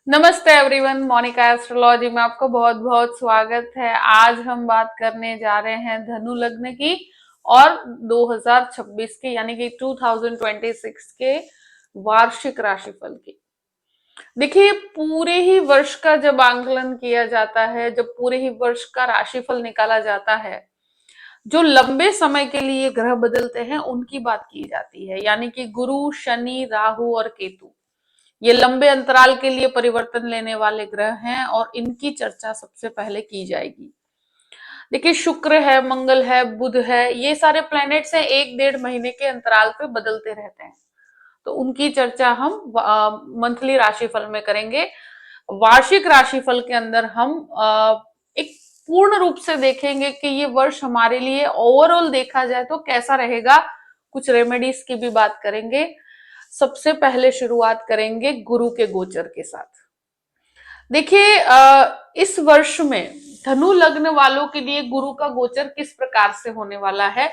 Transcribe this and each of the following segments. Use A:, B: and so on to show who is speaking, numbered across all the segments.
A: नमस्ते everyone, Monika astrology में आपका बहुत बहुत स्वागत है। आज हम बात करने जा रहे हैं धनु लग्न की और 2026 के यानी कि 2026 के वार्षिक राशिफल की। देखिए, पूरे ही वर्ष का जब आंकलन किया जाता है, जब पूरे ही वर्ष का राशिफल निकाला जाता है, जो लंबे समय के लिए ग्रह बदलते हैं उनकी बात की जाती है, यानी कि गुरु, शनि, राहु और केतु। ये लंबे अंतराल के लिए परिवर्तन लेने वाले ग्रह हैं और इनकी चर्चा सबसे पहले की जाएगी। देखिए, शुक्र है, मंगल है, बुध है, ये सारे प्लैनेट्स हैं, 1-1.5 महीने के अंतराल पे बदलते रहते हैं। तो उनकी चर्चा हम मंथली राशिफल में करेंगे। वार्षिक राशिफल के अंदर हम एक पूर्ण रूप से देखेंगे कि ये वर्ष हमारे लिए ओवरऑल देखा जाए तो कैसा रहेगा। कुछ रेमेडीज की भी बात करेंगे। सबसे पहले शुरुआत करेंगे गुरु के गोचर के साथ। देखिए, इस वर्ष में धनु लग्न वालों के लिए गुरु का गोचर किस प्रकार से होने वाला है।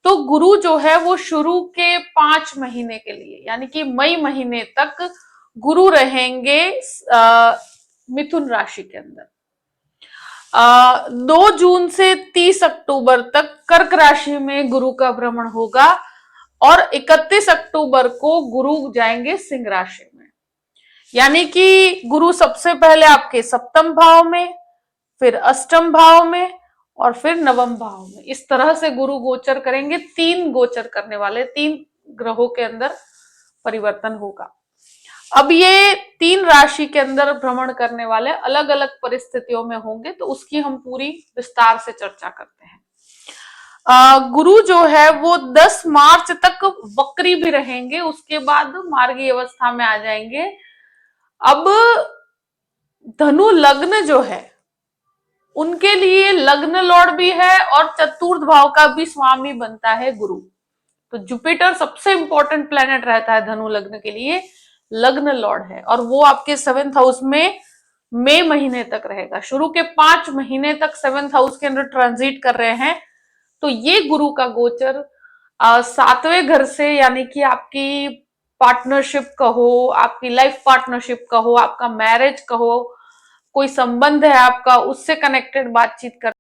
A: तो गुरु जो है वो शुरू के 5 महीने के लिए यानी कि मई महीने तक गुरु रहेंगे मिथुन राशि के अंदर। 2 जून से 30 अक्टूबर तक कर्क राशि में गुरु का भ्रमण होगा और 31 अक्टूबर को गुरु जाएंगे सिंह राशि में। यानी कि गुरु सबसे पहले आपके सप्तम भाव में, फिर अष्टम भाव में और फिर नवम भाव में। इस तरह से गुरु गोचर करेंगे। 3 गोचर करने वाले, 3 ग्रहों के अंदर परिवर्तन होगा। अब ये 3 राशि के अंदर भ्रमण करने वाले अलग अलग परिस्थितियों में होंगे, तो उसकी हम पूरी विस्तार से चर्चा करते हैं। गुरु जो है वो 10 मार्च तक वक्री भी रहेंगे, उसके बाद मार्गी अवस्था में आ जाएंगे। अब धनु लग्न जो है उनके लिए लग्न लॉर्ड भी है और चतुर्थ भाव का भी स्वामी बनता है गुरु। तो जुपिटर सबसे इंपॉर्टेंट प्लेनेट रहता है धनु लग्न के लिए, लग्न लॉर्ड है और वो आपके 7th हाउस में मई महीने तक रहेगा। शुरू के 5 महीने तक 7th हाउस के अंदर ट्रांजिट कर रहे हैं। तो ये गुरु का गोचर 7वें घर से, यानी कि आपकी पार्टनरशिप कहो, आपकी लाइफ पार्टनरशिप कहो, आपका मैरिज कहो, कोई संबंध है आपका, उससे कनेक्टेड बातचीत कर।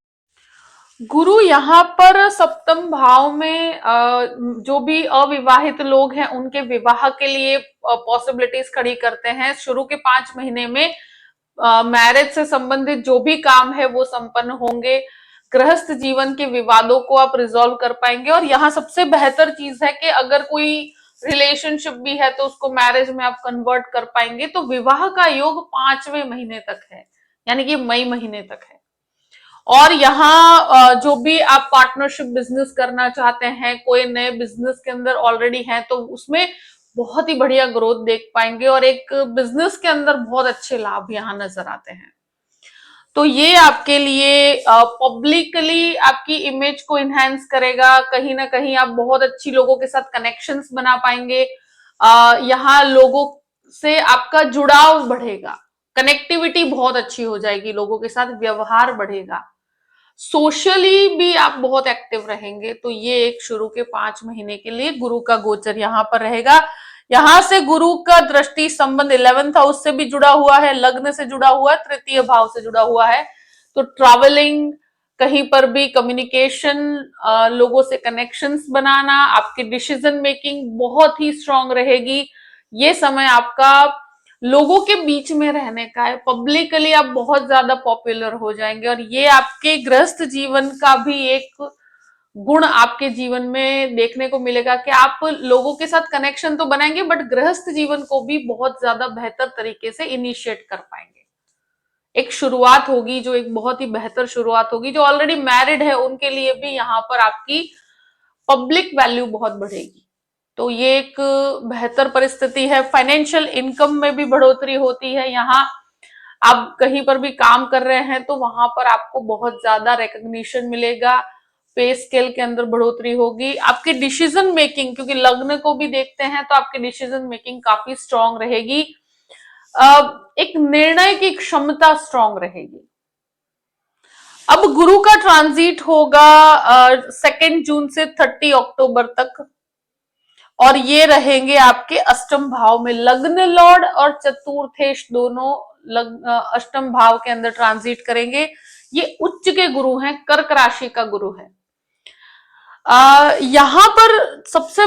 A: गुरु यहाँ पर सप्तम भाव में जो भी अविवाहित लोग हैं उनके विवाह के लिए पॉसिबिलिटीज खड़ी करते हैं। शुरू के 5 महीने में मैरिज से संबंधित जो भी काम है वो संपन्न होंगे। गृहस्थ जीवन के विवादों को आप रिजॉल्व कर पाएंगे और यहाँ सबसे बेहतर चीज है कि अगर कोई रिलेशनशिप भी है तो उसको मैरिज में आप कन्वर्ट कर पाएंगे। तो विवाह का योग 5वें महीने तक है, यानी कि मई महीने तक है। और यहाँ जो भी आप पार्टनरशिप बिजनेस करना चाहते हैं, कोई नए बिजनेस के अंदर ऑलरेडी हैं, तो उसमें बहुत ही बढ़िया ग्रोथ देख पाएंगे और एक बिजनेस के अंदर बहुत अच्छे लाभ यहाँ नजर आते हैं। तो ये आपके लिए पब्लिकली आपकी इमेज को इनहेंस करेगा। कहीं ना कहीं आप बहुत अच्छी लोगों के साथ कनेक्शंस बना पाएंगे। यहाँ लोगों से आपका जुड़ाव बढ़ेगा, कनेक्टिविटी बहुत अच्छी हो जाएगी, लोगों के साथ व्यवहार बढ़ेगा, सोशली भी आप बहुत एक्टिव रहेंगे। तो ये एक शुरू के 5 महीने के लिए गुरु का गोचर यहाँ पर रहेगा। यहां से गुरु का दृष्टि संबंध 11th हाउस से भी जुड़ा हुआ है, लग्न से जुड़ा हुआ है, तृतीय भाव से जुड़ा हुआ है। तो ट्रैवलिंग, कहीं पर भी कम्युनिकेशन, लोगों से कनेक्शंस बनाना, आपकी डिसीजन मेकिंग बहुत ही स्ट्रांग रहेगी। ये समय आपका लोगों के बीच में रहने का है, पब्लिकली आप बहुत ज्यादा पॉपुलर हो जाएंगे और ये आपके गृहस्थ जीवन का भी एक गुण आपके जीवन में देखने को मिलेगा कि आप लोगों के साथ कनेक्शन तो बनाएंगे बट गृहस्थ जीवन को भी बहुत ज्यादा बेहतर तरीके से इनिशिएट कर पाएंगे। एक शुरुआत होगी जो एक बहुत ही बेहतर शुरुआत होगी। जो ऑलरेडी मैरिड है उनके लिए भी यहाँ पर आपकी पब्लिक वैल्यू बहुत बढ़ेगी। तो ये एक बेहतर परिस्थिति है। फाइनेंशियल इनकम में भी बढ़ोतरी होती है। यहाँ आप कहीं पर भी काम कर रहे हैं तो वहां पर आपको बहुत ज्यादा रिकग्निशन मिलेगा, पे स्केल के अंदर बढ़ोतरी होगी। आपकी डिसीजन मेकिंग, क्योंकि लग्न को भी देखते हैं, तो आपकी डिसीजन मेकिंग काफी स्ट्रांग रहेगी। एक निर्णय की क्षमता स्ट्रांग रहेगी। अब गुरु का ट्रांजिट होगा 2 जून से 30 अक्टूबर तक और ये रहेंगे आपके अष्टम भाव में। लग्न लॉर्ड और चतुर्थेश दोनों अष्टम भाव के अंदर ट्रांजिट करेंगे। ये उच्च के गुरु हैं, कर्क राशि का गुरु है। यहां पर सबसे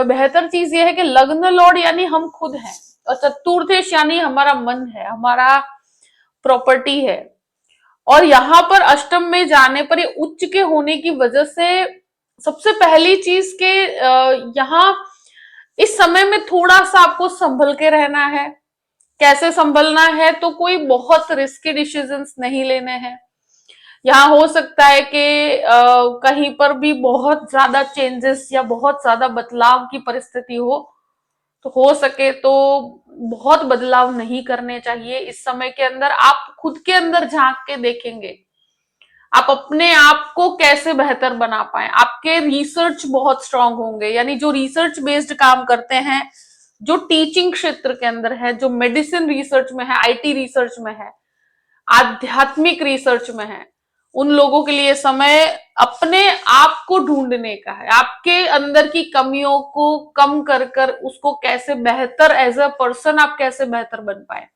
A: बेहतर चीज ये है कि लग्न लॉर्ड यानी हम खुद हैं, और चतुर्थेश यानी हमारा मन है, हमारा प्रॉपर्टी है। और यहाँ पर अष्टम में जाने पर ये उच्च के होने की वजह से सबसे पहली चीज के यहाँ इस समय में थोड़ा सा आपको संभल के रहना है। कैसे संभलना है? तो कोई बहुत रिस्की डिसीजंस नहीं लेने हैं। यहाँ हो सकता है कि कहीं पर भी बहुत ज्यादा चेंजेस या बहुत ज्यादा बदलाव की परिस्थिति हो सके तो बहुत बदलाव नहीं करने चाहिए। इस समय के अंदर आप खुद के अंदर झांक के देखेंगे, आप अपने आप को कैसे बेहतर बना पाए। आपके रिसर्च बहुत स्ट्रांग होंगे, यानी जो रिसर्च बेस्ड काम करते हैं, जो टीचिंग क्षेत्र के अंदर है, जो मेडिसिन रिसर्च में है, आईटी रिसर्च में है, आध्यात्मिक रिसर्च में है, उन लोगों के लिए समय अपने आप को ढूंढने का है। आपके अंदर की कमियों को कम कर कर उसको कैसे बेहतर एज अ पर्सन आप कैसे बेहतर बन पाए,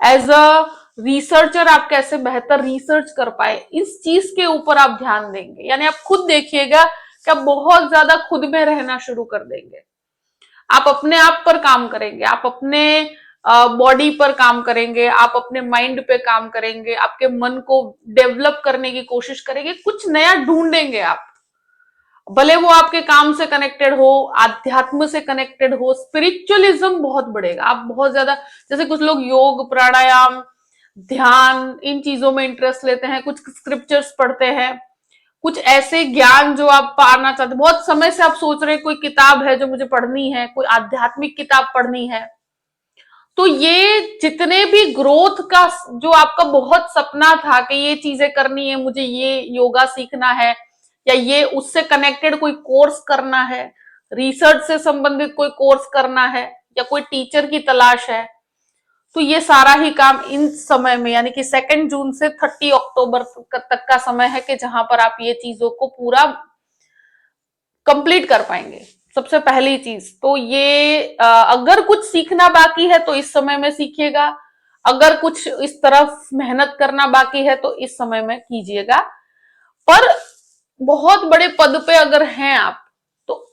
A: एज अ रिसर्चर आप कैसे बेहतर रिसर्च कर पाए, इस चीज के ऊपर आप ध्यान देंगे। यानी आप खुद देखिएगा कि आप बहुत ज्यादा खुद में रहना शुरू कर देंगे। आप अपने आप पर काम करेंगे, आप अपने बॉडी पर काम करेंगे, आप अपने माइंड पे काम करेंगे, आपके मन को डेवलप करने की कोशिश करेंगे, कुछ नया ढूंढेंगे आप। भले वो आपके काम से कनेक्टेड हो, आध्यात्म से कनेक्टेड हो, स्पिरिचुअलिज्म बहुत बढ़ेगा। आप बहुत ज्यादा, जैसे कुछ लोग योग, प्राणायाम, ध्यान, इन चीजों में इंटरेस्ट लेते हैं, कुछ स्क्रिप्चर्स पढ़ते हैं, कुछ ऐसे ज्ञान जो आप पाना चाहते हैं। बहुत समय से आप सोच रहे हैं कोई किताब है जो मुझे पढ़नी है, कोई आध्यात्मिक किताब पढ़नी है। तो ये जितने भी ग्रोथ का जो आपका बहुत सपना था कि ये चीजें करनी है, मुझे ये योगा सीखना है, या ये उससे कनेक्टेड कोई कोर्स करना है, रिसर्च से संबंधित कोई कोर्स करना है, या कोई टीचर की तलाश है, तो ये सारा ही काम इन समय में, यानी कि 2 जून से 30 अक्टूबर तक का समय है कि जहां पर आप ये चीजों को पूरा कंप्लीट कर पाएंगे। सबसे पहली चीज तो ये अगर कुछ सीखना बाकी है तो इस समय में सीखिएगा, अगर कुछ इस तरफ मेहनत करना बाकी है तो इस समय में कीजिएगा। पर बहुत बड़े पद पे अगर हैं आप, तो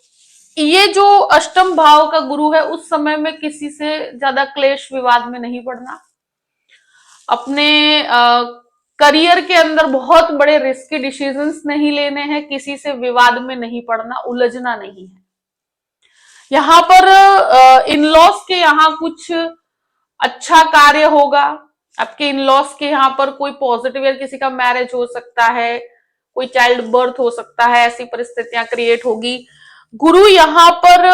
A: ये जो अष्टम भाव का गुरु है, उस समय में किसी से ज्यादा क्लेश विवाद में नहीं पड़ना। अपने करियर के अंदर बहुत बड़े रिस्की डिसीजंस नहीं लेने हैं, किसी से विवाद में नहीं पड़ना, उलझना नहीं है। यहाँ पर इन-लॉज के यहाँ कुछ अच्छा कार्य होगा। आपके इन-लॉज के यहाँ पर कोई पॉजिटिव, या किसी का मैरिज हो सकता है, कोई चाइल्ड बर्थ हो सकता है, ऐसी परिस्थितियां क्रिएट होगी। गुरु यहाँ पर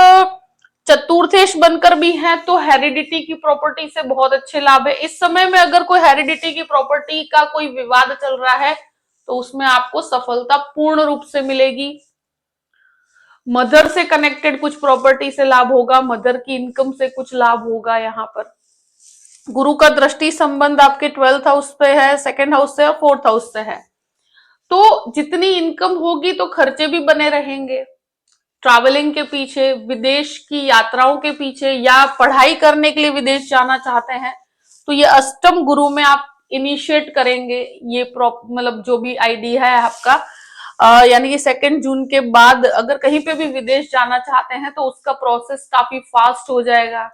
A: चतुर्थेश बनकर भी है तो हेरिडिटी की प्रॉपर्टी से बहुत अच्छे लाभ है। इस समय में अगर कोई हेरिडिटी की प्रॉपर्टी का कोई विवाद चल रहा है तो उसमें आपको सफलता पूर्ण रूप से मिलेगी। मदर से कनेक्टेड कुछ प्रॉपर्टी से लाभ होगा, मदर की इनकम से कुछ लाभ होगा। यहाँ पर गुरु का दृष्टि संबंध आपके 12th हाउस पे है, 2nd हाउस से और 4th हाउस से है। तो जितनी इनकम होगी तो खर्चे भी बने रहेंगे, ट्रैवलिंग के पीछे, विदेश की यात्राओं के पीछे, या पढ़ाई करने के लिए विदेश जाना चाहते हैं तो ये अष्टम गुरु में आप इनिशिएट करेंगे। ये मतलब जो भी आइडिया है आपका, यानी कि 2 जून के बाद अगर कहीं पे भी विदेश जाना चाहते हैं तो उसका प्रोसेस काफी फास्ट हो जाएगा।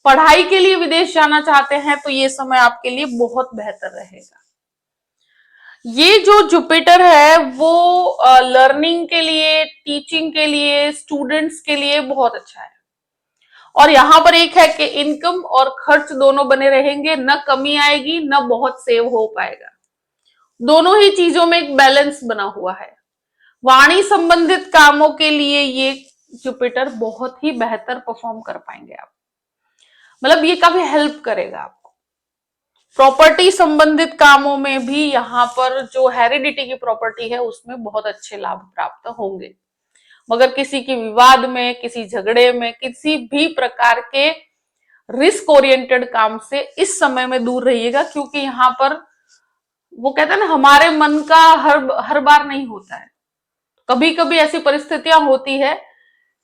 A: पढ़ाई के लिए विदेश जाना चाहते हैं तो ये समय आपके लिए बहुत बेहतर रहेगा। ये जो जुपिटर है वो लर्निंग के लिए, टीचिंग के लिए, स्टूडेंट्स के लिए बहुत अच्छा है। और यहां पर एक है कि इनकम और खर्च दोनों बने रहेंगे, न कमी आएगी न बहुत सेव हो पाएगा। दोनों ही चीजों में एक बैलेंस बना हुआ है। वाणी संबंधित कामों के लिए ये जुपिटर बहुत ही बेहतर परफॉर्म कर पाएंगे आप, मतलब ये काफी हेल्प करेगा आपको। प्रॉपर्टी संबंधित कामों में भी यहाँ पर जो हेरिडिटी की प्रॉपर्टी है उसमें बहुत अच्छे लाभ प्राप्त होंगे। मगर किसी की विवाद में, किसी झगड़े में, किसी भी प्रकार के रिस्क ओरिएंटेड काम से इस समय में दूर रहिएगा, क्योंकि यहाँ पर वो कहते हैं ना, हमारे मन का हर बार नहीं होता है। कभी कभी ऐसी परिस्थितियां होती है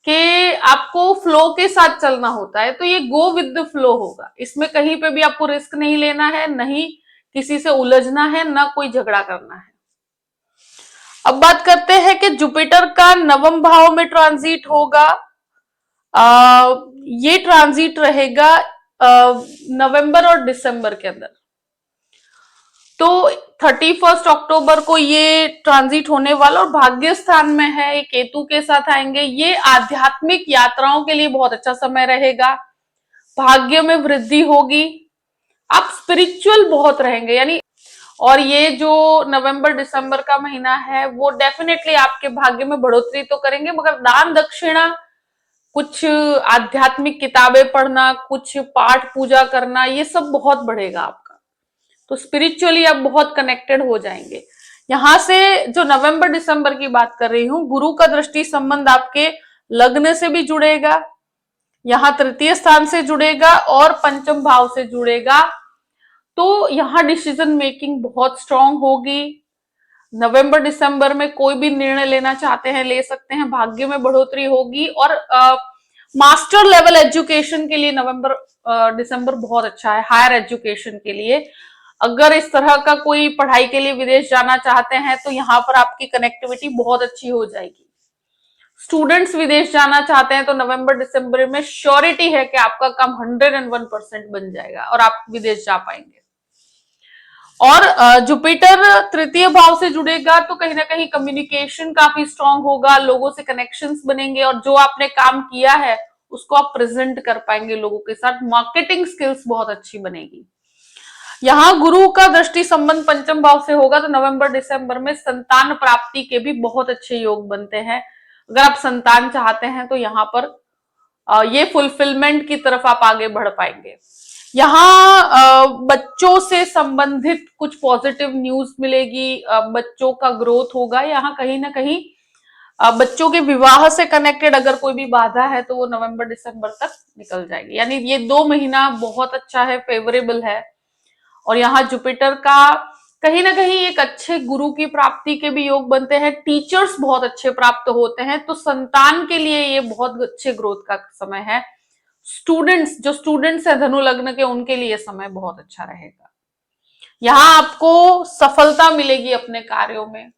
A: कि आपको फ्लो के साथ चलना होता है, तो ये गो विद द फ्लो होगा। इसमें कहीं पे भी आपको रिस्क नहीं लेना है, नहीं किसी से उलझना है, ना कोई झगड़ा करना है। अब बात करते हैं कि जुपिटर का नवम भाव में ट्रांजिट होगा। ये ट्रांजिट रहेगा नवंबर और दिसंबर के अंदर। तो 31 अक्टूबर को ये ट्रांजिट होने वाला और भाग्य स्थान में है, ये केतु के साथ आएंगे। ये आध्यात्मिक यात्राओं के लिए बहुत अच्छा समय रहेगा, भाग्य में वृद्धि होगी, आप स्पिरिचुअल बहुत रहेंगे यानी। और ये जो नवंबर दिसंबर का महीना है वो डेफिनेटली आपके भाग्य में बढ़ोतरी तो करेंगे, मगर दान दक्षिणा, कुछ आध्यात्मिक किताबें पढ़ना, कुछ पाठ पूजा करना, ये सब बहुत बढ़ेगा आपका। तो स्पिरिचुअली आप बहुत कनेक्टेड हो जाएंगे। यहां से जो नवंबर दिसंबर की बात कर रही हूं, गुरु का दृष्टि संबंध आपके लग्न से भी जुड़ेगा, यहां तृतीय स्थान से जुड़ेगा और पंचम भाव से जुड़ेगा। तो यहां डिसीजन मेकिंग बहुत स्ट्रांग होगी। नवंबर दिसंबर में कोई भी निर्णय लेना चाहते हैं ले सकते हैं, भाग्य में बढ़ोतरी होगी। और मास्टर लेवल एजुकेशन के लिए नवंबर दिसंबर बहुत अच्छा है, हायर एजुकेशन के लिए। अगर इस तरह का कोई पढ़ाई के लिए विदेश जाना चाहते हैं तो यहाँ पर आपकी कनेक्टिविटी बहुत अच्छी हो जाएगी। स्टूडेंट्स विदेश जाना चाहते हैं तो नवंबर दिसंबर में श्योरिटी है कि आपका काम 101% बन जाएगा और आप विदेश जा पाएंगे। और जुपिटर तृतीय भाव से जुड़ेगा तो कहीं ना कहीं कम्युनिकेशन काफी स्ट्रांग होगा, लोगों से कनेक्शंस बनेंगे और जो आपने काम किया है उसको आप प्रेजेंट कर पाएंगे लोगों के साथ, मार्केटिंग स्किल्स बहुत अच्छी बनेगी। यहाँ गुरु का दृष्टि संबंध पंचम भाव से होगा तो नवंबर दिसंबर में संतान प्राप्ति के भी बहुत अच्छे योग बनते हैं। अगर आप संतान चाहते हैं तो यहाँ पर ये फुलफिलमेंट की तरफ आप आगे बढ़ पाएंगे। यहाँ बच्चों से संबंधित कुछ पॉजिटिव न्यूज मिलेगी, बच्चों का ग्रोथ होगा। यहाँ कहीं ना कहीं बच्चों के विवाह से कनेक्टेड अगर कोई भी बाधा है तो वो नवंबर दिसंबर तक निकल जाएगी। यानी ये 2 महीना बहुत अच्छा है, फेवरेबल है। और यहाँ जुपिटर का कहीं ना कहीं एक अच्छे गुरु की प्राप्ति के भी योग बनते हैं, टीचर्स बहुत अच्छे प्राप्त होते हैं, तो संतान के लिए ये बहुत अच्छे ग्रोथ का समय है। स्टूडेंट्स, जो स्टूडेंट्स है धनु लग्न के, उनके लिए समय बहुत अच्छा रहेगा। यहाँ आपको सफलता मिलेगी अपने कार्यों में,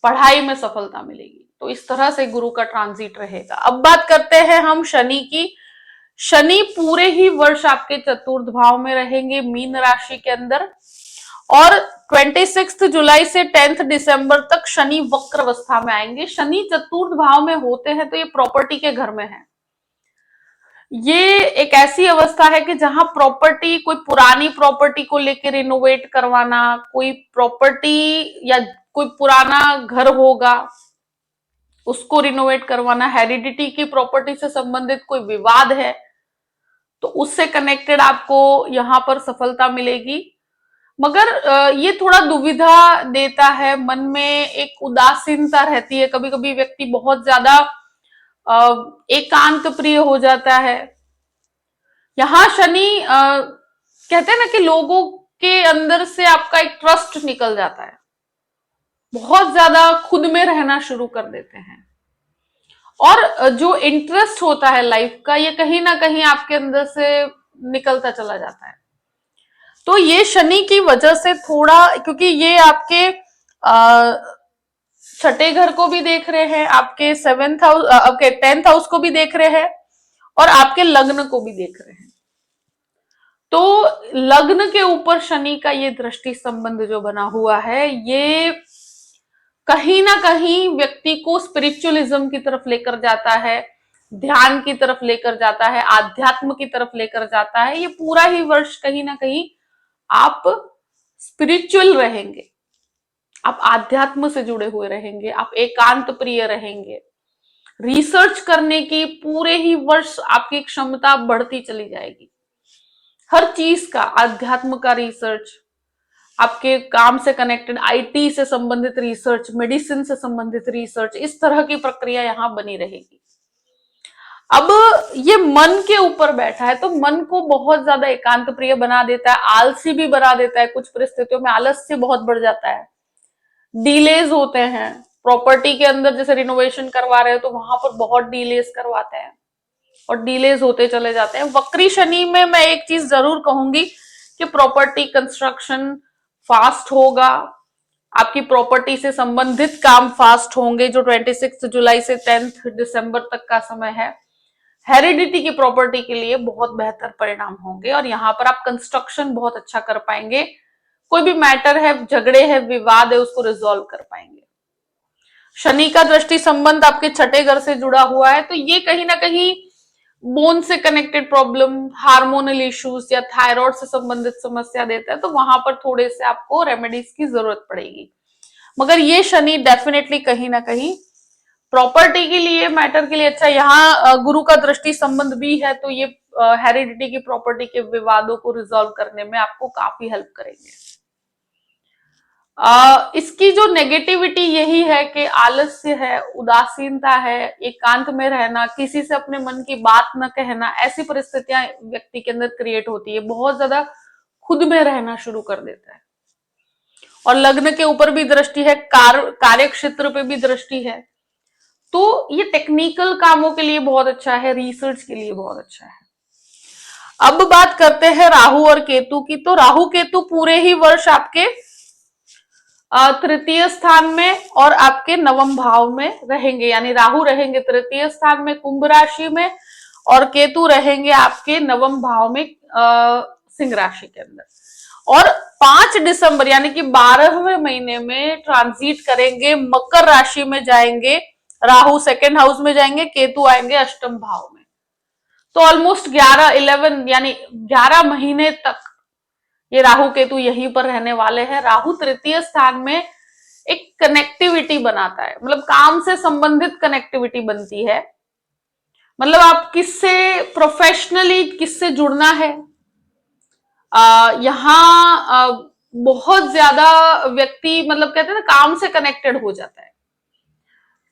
A: पढ़ाई में सफलता मिलेगी। तो इस तरह से गुरु का ट्रांजिट रहेगा। अब बात करते हैं हम शनि की। शनि पूरे ही वर्ष आपके चतुर्थ भाव में रहेंगे, मीन राशि के अंदर। और 26 जुलाई से 10 दिसंबर तक शनि वक्र अवस्था में आएंगे। शनि चतुर्थ भाव में होते हैं तो ये प्रॉपर्टी के घर में है। ये एक ऐसी अवस्था है कि जहां प्रॉपर्टी, कोई पुरानी प्रॉपर्टी को लेकर रिनोवेट करवाना, कोई प्रॉपर्टी या कोई पुराना घर होगा उसको रिनोवेट करवाना, हेरिडिटी की प्रॉपर्टी से संबंधित कोई विवाद है तो उससे कनेक्टेड आपको यहां पर सफलता मिलेगी। मगर ये थोड़ा दुविधा देता है, मन में एक उदासीनता रहती है, कभी कभी व्यक्ति बहुत ज्यादा एकांत प्रिय हो जाता है। यहाँ शनि कहते हैं ना कि लोगों के अंदर से आपका एक ट्रस्ट निकल जाता है, बहुत ज्यादा खुद में रहना शुरू कर देते हैं। और जो इंटरेस्ट होता है लाइफ का, ये कहीं ना कहीं आपके अंदर से निकलता चला जाता है। तो ये शनि की वजह से थोड़ा, क्योंकि ये आपके छठे घर को भी देख रहे हैं, आपके 7th हाउस, आपके 10th हाउस को भी देख रहे हैं और आपके लग्न को भी देख रहे हैं। तो लग्न के ऊपर शनि का ये दृष्टि संबंध जो बना हुआ है, ये कहीं ना कहीं व्यक्ति को स्पिरिचुअलिज्म की तरफ लेकर जाता है, ध्यान की तरफ लेकर जाता है, आध्यात्म की तरफ लेकर जाता है। ये पूरा ही वर्ष कहीं ना कहीं आप स्पिरिचुअल रहेंगे, आप आध्यात्म से जुड़े हुए रहेंगे, आप एकांत प्रिय रहेंगे। रिसर्च करने की पूरे ही वर्ष आपकी क्षमता बढ़ती चली जाएगी। हर चीज का, आध्यात्म का रिसर्च, आपके काम से कनेक्टेड आईटी से संबंधित रिसर्च, मेडिसिन से संबंधित रिसर्च, इस तरह की प्रक्रिया यहां बनी रहेगी। अब ये मन के ऊपर बैठा है तो मन को बहुत ज्यादा एकांत प्रिय बना देता है, आलसी भी बना देता है। कुछ परिस्थितियों में आलस्य बहुत बढ़ जाता है, डिलेज होते हैं, प्रॉपर्टी के अंदर जैसे रिनोवेशन करवा रहे हैं तो वहां पर बहुत डिलेस करवाते हैं और डिलेज होते चले जाते हैं। वक्री शनि में मैं एक चीज जरूर कहूंगी कि प्रॉपर्टी कंस्ट्रक्शन फास्ट होगा, आपकी प्रॉपर्टी से संबंधित काम फास्ट होंगे जो 26 जुलाई से 10 दिसंबर तक का समय है। हेरिडिटी की प्रॉपर्टी के लिए बहुत बेहतर परिणाम होंगे और यहाँ पर आप कंस्ट्रक्शन बहुत अच्छा कर पाएंगे। कोई भी मैटर है, झगड़े है, विवाद है, उसको रिजॉल्व कर पाएंगे। शनि का दृष्टि संबंध आपके छठे घर से जुड़ा हुआ है, तो ये कहीं ना कहीं बोन से कनेक्टेड प्रॉब्लम, हार्मोनल इश्यूज या थायराइड से संबंधित समस्या देता है, तो वहां पर थोड़े से आपको रेमेडीज की जरूरत पड़ेगी। मगर ये शनि डेफिनेटली कहीं ना कहीं प्रॉपर्टी के लिए, मैटर के लिए अच्छा। यहाँ गुरु का दृष्टि संबंध भी है, तो ये हेरिडिटी की प्रॉपर्टी के विवादों को रिजॉल्व करने में आपको काफी हेल्प करेंगे। इसकी जो नेगेटिविटी यही है कि आलस्य है, उदासीनता है, एकांत में रहना, किसी से अपने मन की बात न कहना, ऐसी परिस्थितियां व्यक्ति के अंदर क्रिएट होती है। बहुत ज्यादा खुद में रहना शुरू कर देता है। और लग्न के ऊपर भी दृष्टि है, कार्य क्षेत्र पे भी दृष्टि है, तो ये टेक्निकल कामों के लिए बहुत अच्छा है, रिसर्च के लिए बहुत अच्छा है। अब बात करते हैं राहु और केतु की। तो राहु केतु पूरे ही वर्ष आपके तृतीय स्थान में और आपके नवम भाव में रहेंगे, यानी राहु रहेंगे तृतीय स्थान में कुंभ राशि में और केतु रहेंगे आपके नवम भाव में सिंह राशि के अंदर। और 5 दिसंबर यानी कि 12वें महीने में ट्रांजिट करेंगे, मकर राशि में जाएंगे, राहु सेकेंड हाउस में जाएंगे, केतु आएंगे अष्टम भाव में। तो ऑलमोस्ट 11 यानी 11 महीने तक ये राहु केतु यहीं पर रहने वाले हैं। राहु तृतीय स्थान में एक कनेक्टिविटी बनाता है, मतलब काम से संबंधित कनेक्टिविटी बनती है। मतलब आप किससे प्रोफेशनली किससे जुड़ना है, यहाँ बहुत ज्यादा व्यक्ति मतलब कहते हैं ना काम से कनेक्टेड हो जाता है,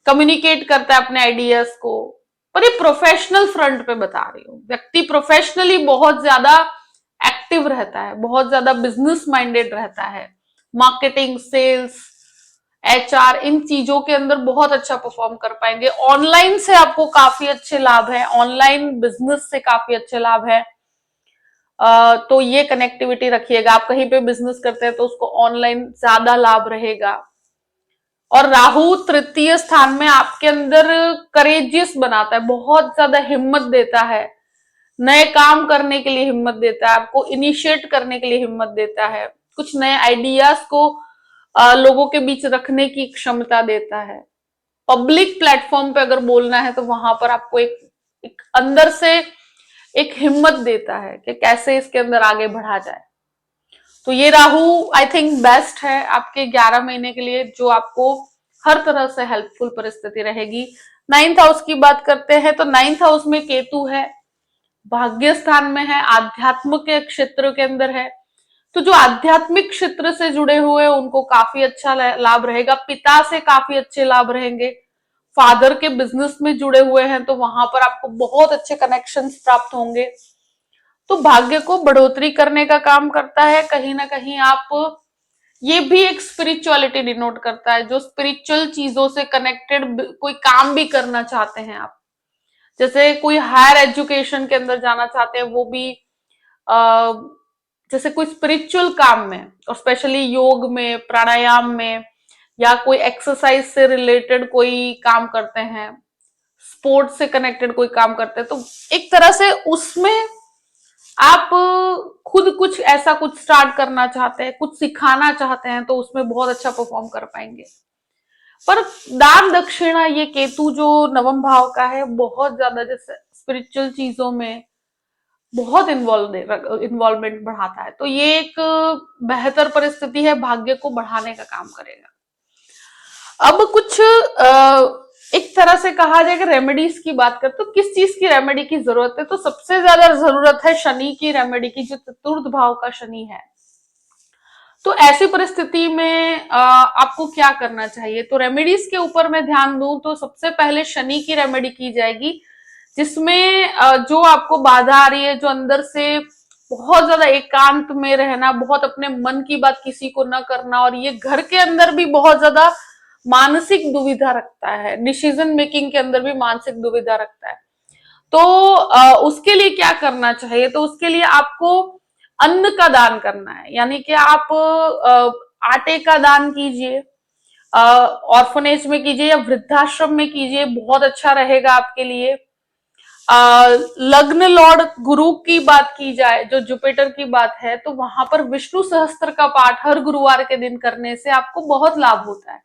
A: कम्युनिकेट करता है अपने आइडियाज को। पर ये प्रोफेशनल फ्रंट पे बता रही हूँ, व्यक्ति प्रोफेशनली बहुत ज्यादा एक्टिव रहता है, बहुत ज्यादा बिजनेस माइंडेड रहता है, मार्केटिंग, सेल्स, एचआर, इन चीजों के अंदर बहुत अच्छा परफॉर्म कर पाएंगे। ऑनलाइन से आपको काफी अच्छे लाभ है, ऑनलाइन बिजनेस से काफी अच्छे लाभ है। तो ये कनेक्टिविटी रखिएगा। आप कहीं पे बिजनेस करते हैं तो उसको ऑनलाइन ज्यादा लाभ रहेगा। और राहु तृतीय स्थान में आपके अंदर करेजियस बनाता है, बहुत ज्यादा हिम्मत देता है, नए काम करने के लिए हिम्मत देता है, आपको इनिशिएट करने के लिए हिम्मत देता है, कुछ नए आइडियाज को लोगों के बीच रखने की क्षमता देता है। पब्लिक प्लेटफॉर्म पे अगर बोलना है तो वहां पर आपको एक अंदर से एक हिम्मत देता है कि कैसे इसके अंदर आगे बढ़ा जाए। तो ये राहु आई थिंक बेस्ट है आपके 11 महीने के लिए, जो आपको हर तरह से हेल्पफुल परिस्थिति रहेगी। 9th हाउस की बात करते हैं तो 9th हाउस में केतु है, भाग्य स्थान में है, आध्यात्म के क्षेत्र के अंदर है। तो जो आध्यात्मिक क्षेत्र से जुड़े हुए उनको काफी अच्छा लाभ रहेगा, पिता से काफी अच्छे लाभ रहेंगे। फादर के बिजनेस में जुड़े हुए हैं तो वहां पर आपको बहुत अच्छे कनेक्शंस प्राप्त होंगे। तो भाग्य को बढ़ोतरी करने का काम करता है। कहीं ना कहीं आप, ये भी एक स्पिरिचुअलिटी डिनोट करता है, जो स्पिरिचुअल चीजों से कनेक्टेड कोई काम भी करना चाहते हैं आप, जैसे कोई हायर एजुकेशन के अंदर जाना चाहते हैं, वो भी जैसे कोई स्पिरिचुअल काम में और स्पेशली योग में, प्राणायाम में, या कोई एक्सरसाइज से रिलेटेड कोई काम करते हैं, स्पोर्ट्स से कनेक्टेड कोई काम करते हैं, तो एक तरह से उसमें आप खुद कुछ ऐसा कुछ स्टार्ट करना चाहते हैं, कुछ सिखाना चाहते हैं, तो उसमें बहुत अच्छा परफॉर्म कर पाएंगे। पर दान दक्षिणा, ये केतु जो नवम भाव का है, बहुत ज्यादा जैसे स्पिरिचुअल चीजों में बहुत इन्वॉल्वमेंट बढ़ाता है, तो ये एक बेहतर परिस्थिति है, भाग्य को बढ़ाने का काम करेगा। अब कुछ एक तरह से कहा जाए कि रेमेडीज की बात करते तो किस चीज की रेमेडी की जरूरत है, तो सबसे ज्यादा जरूरत है शनि की रेमेडी की, जो चतुर्थ भाव का शनि है। तो ऐसी परिस्थिति में आपको क्या करना चाहिए, तो रेमेडीज के ऊपर मैं ध्यान दूं तो सबसे पहले शनि की रेमेडी की जाएगी, जिसमें जो आपको बाधा आ रही है, जो अंदर से बहुत ज्यादा एकांत में रहना, बहुत अपने मन की बात किसी को न करना, और ये घर के अंदर भी बहुत ज्यादा मानसिक दुविधा रखता है, डिसीजन मेकिंग के अंदर भी मानसिक दुविधा रखता है। तो उसके लिए क्या करना चाहिए? तो उसके लिए आपको अन्न का दान करना है, यानी कि आप आटे का दान कीजिए, ऑर्फनेज में कीजिए या वृद्धाश्रम में कीजिए, बहुत अच्छा रहेगा आपके लिए। लग्न लॉर्ड गुरु की बात की जाए, जो जुपिटर की बात है, तो वहां पर विष्णु सहस्त्र का पाठ हर गुरुवार के दिन करने से आपको बहुत लाभ होता है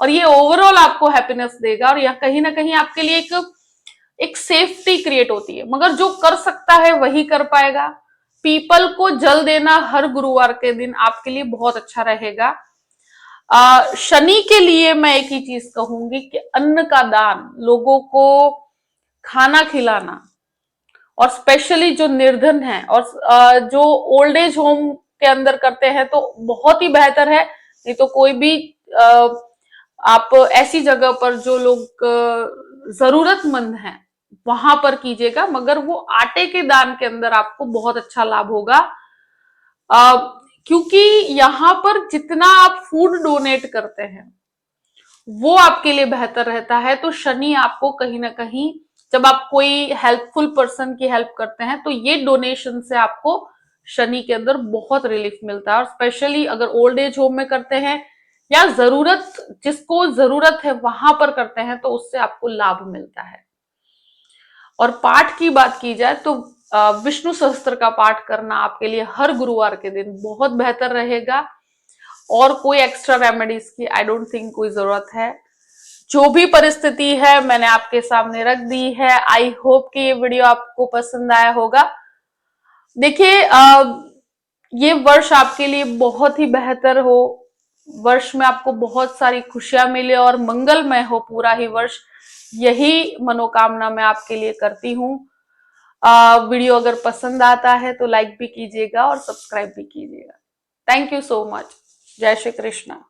A: और ये ओवरऑल आपको हैप्पीनेस देगा और यह कहीं ना कहीं आपके लिए एक सेफ्टी क्रिएट होती है। मगर जो कर सकता है वही कर पाएगा। पीपल को जल देना हर गुरुवार के दिन आपके लिए बहुत अच्छा रहेगा। शनि के लिए मैं एक ही चीज कहूंगी कि अन्न का दान, लोगों को खाना खिलाना, और स्पेशली जो निर्धन है और जो ओल्ड एज होम के अंदर करते हैं तो बहुत ही बेहतर है। नहीं तो कोई भी आप ऐसी जगह पर जो लोग जरूरतमंद हैं वहां पर कीजिएगा, मगर वो आटे के दान के अंदर आपको बहुत अच्छा लाभ होगा। क्योंकि यहाँ पर जितना आप फूड डोनेट करते हैं वो आपके लिए बेहतर रहता है। तो शनि आपको कहीं ना कहीं, जब आप कोई हेल्पफुल पर्सन की हेल्प करते हैं तो ये डोनेशन से आपको शनि के अंदर बहुत रिलीफ मिलता है। और स्पेशली अगर ओल्ड एज होम में करते हैं या जरूरत, जिसको जरूरत है वहां पर करते हैं, तो उससे आपको लाभ मिलता है। और पाठ की बात की जाए तो विष्णु सहस्त्र का पाठ करना आपके लिए हर गुरुवार के दिन बहुत बेहतर रहेगा। और कोई एक्स्ट्रा रेमेडीज की आई डोंट थिंक कोई जरूरत है। जो भी परिस्थिति है मैंने आपके सामने रख दी है। आई होप कि ये वीडियो आपको पसंद आया होगा। देखिए, ये वर्ष आपके लिए बहुत ही बेहतर हो, वर्ष में आपको बहुत सारी खुशियां मिले और मंगलमय हो पूरा ही वर्ष, यही मनोकामना मैं आपके लिए करती हूँ। वीडियो अगर पसंद आता है तो लाइक भी कीजिएगा और सब्सक्राइब भी कीजिएगा। Thank you so much. जय श्री कृष्णा।